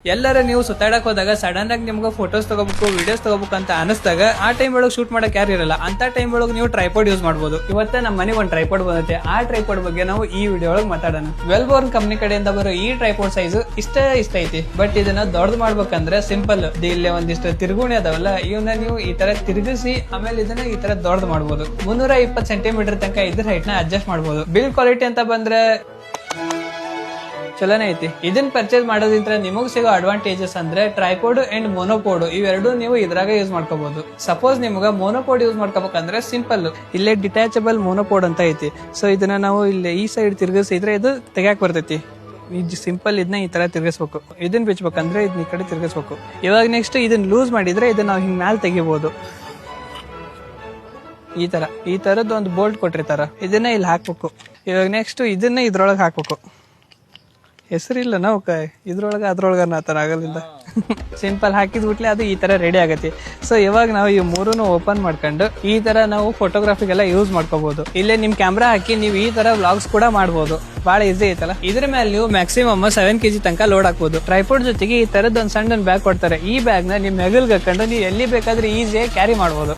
ಎಲ್ಲರ ನೀವು ಸುತ್ತಾಡಕ್ ಹೋದಾಗ ಸಡನ್ ಆಗಿ ನಿಮ್ಗೆ ಫೋಟೋಸ್ ತಗೋಬೇಕು ವಿಡಿಯೋಸ್ ತಗೋಬೇಕು ಅಂತ ಅನಿಸ್ದಾಗ ಆ ಟೈಮ್ ಒಳಗೆ ಶೂಟ್ ಮಾಡಕ್ ಯಾರು ಇರಲ್ಲ ಅಂತ ಟೈಮ್ ಒಳಗೆ ನೀವು ಟ್ರೈಪಾಡ್ ಯೂಸ್ ಮಾಡಬಹುದು. ಇವತ್ತೇ ನಮ್ಮ ಮನೆಗೆ ಒಂದು ಟ್ರೈಪಾಡ್ ಬಂದೈತೆ. ಆ ಟ್ರೈಪಾಡ್ ಬಗ್ಗೆ ನಾವು ಈ ವಿಡಿಯೋ ಒಳಗೆ ಮಾತಾಡೋಣ. ವೆಲ್ಬೋರ್ನ್ ಕಂಪ್ನಿ ಕಡೆಯಿಂದ ಬರೋ ಈ ಟ್ರೈಪಾಡ್ ಸೈಜ್ ಇಷ್ಟ ಐತಿ. ಬಟ್ ಇದನ್ನ ದೊಡ್ಡದು ಮಾಡ್ಬೇಕಂದ್ರೆ ಸಿಂಪಲ್. ಇಲ್ಲೇ ಒಂದಿಷ್ಟು ತಿರುಗುಣಿ ಅದಾವಲ್ಲ, ಇವನ್ನ ನೀವು ಈ ತರ ತಿರುಗಿಸಿ ಆಮೇಲೆ ಇದನ್ನ ಈ ತರ ದೊಡ್ಡದು ಮಾಡಬಹುದು. 320 ಸೆಂಟಿಮೀಟರ್ ತನಕ ಇದ್ರ ಹೈಟ್ ನ ಅಡ್ಜಸ್ಟ್ ಮಾಡಬಹುದು. ಬಿಲ್ ಕ್ವಾಲಿಟಿ ಅಂತ ಬಂದ್ರೆ ಚಲೋನೇ ಐತಿ. ಇದನ್ನ ಪರ್ಚೇಸ್ ಮಾಡೋದ್ರಿಂದ ನಿಮಗ್ ಸಿಗೋ ಅಡ್ವಾಂಟೇಜಸ್ ಅಂದ್ರೆ ಟ್ರೈಪಾಡ್ ಅಂಡ್ ಮೊನೋಪೋಡ್ ಇವೆರಡು ನೀವು ಇದ್ರಾಗ ಯೂಸ್ ಮಾಡ್ಕೋಬಹುದು. ಸಪೋಸ್ ನಿಮ್ಗ ಮೊನೋಪೋಡ್ ಯೂಸ್ ಮಾಡ್ಕೋಬೇಕಂದ್ರೆ ಸಿಂಪಲ್, ಇಲ್ಲೇ ಡಿಟ್ಯಾಚಬಲ್ ಮೊನೋಪೋಡ್ ಅಂತ ಐತಿ. ಸೊ ಇದನ್ನ ನಾವು ಇಲ್ಲಿ ಈ ಸೈಡ್ ತಿರ್ಗಿಸಿದ್ರೆ ಇದು ತೆಗ್ಯಾಕ್ ಬರ್ತೈತಿ. ಸಿಂಪಲ್ ಇದನ್ನ ಈ ತರ ತಿರ್ಗಿಸ್ಬೇಕು. ಇದನ್ನ ಬಿಚ್ಬೇಕಂದ್ರೆ ಇದನ್ನ ಈ ಕಡೆ ತಿರ್ಗಿಸ್ಬೇಕು. ಇವಾಗ ನೆಕ್ಸ್ಟ್ ಇದನ್ನ ಲೂಸ್ ಮಾಡಿದ್ರೆ ಇದನ್ನ ನಾವು ಹಿಂಗ್ ಮ್ಯಾಲ್ ತೆಗಿಬಹುದು. ಈ ತರದ್ ಒಂದು ಬೋಲ್ಟ್ ಕೊಟ್ಟಿರ್ತಾರ, ಇದನ್ನ ಇಲ್ಲಿ ಹಾಕ್ಬೇಕು. ಇವಾಗ ನೆಕ್ಸ್ಟ್ ಇದನ್ನ ಇದ್ರೊಳಗೆ ಹಾಕ್ಬೇಕು. ಹೆಸರಿಲ್ಲ ನಾವು ಇದ್ರೊಳಗ ಅದ್ರೊಳಗ ಆತರ ಆಗಲಿಲ್ಲ. ಸಿಂಪಲ್ ಹಾಕಿದ್ಬಿಟ್ಲೆ ಅದು ಈ ತರ ರೆಡಿ ಆಗತ್ತೆ. ಸೊ ಇವಾಗ ನಾವು ಈ ಮೂರನ್ನು ಓಪನ್ ಮಾಡ್ಕೊಂಡು ಈ ತರ ನಾವು ಫೋಟೋಗ್ರಾಫಿಗೆಲ್ಲ ಯೂಸ್ ಮಾಡ್ಕೋಬಹುದು. ಇಲ್ಲೇ ನಿಮ್ ಕ್ಯಾಮ್ರಾ ಹಾಕಿ ನೀವು ಈ ತರ ವ್ಲಾಗ್ಸ್ ಕೂಡ ಮಾಡಬಹುದು. ಬಹಳ ಈಸಿ ಐತಲ್ಲ. ಇದ್ರ ಮೇಲೆ ನೀವು ಮ್ಯಾಕ್ಸಿಮಮ್ 7 kg ತನಕ ಲೋಡ್ ಹಾಕ್ಬಹುದು. ಟ್ರೈಪಾಡ್ ಜೊತೆಗೆ ಈ ತರದ್ ಒಂದು ಸಣ್ಣ ಬ್ಯಾಗ್ ಕೊಡ್ತಾರೆ. ಈ ಬ್ಯಾಗ್ ನ ನಿಮ್ ಹೆಗಲ್ಗೆ ಹಾಕೊಂಡು ನೀವು ಎಲ್ಲಿ ಬೇಕಾದ್ರೆ ಈಸಿಯಾಗಿ ಕ್ಯಾರಿ ಮಾಡಬಹುದು.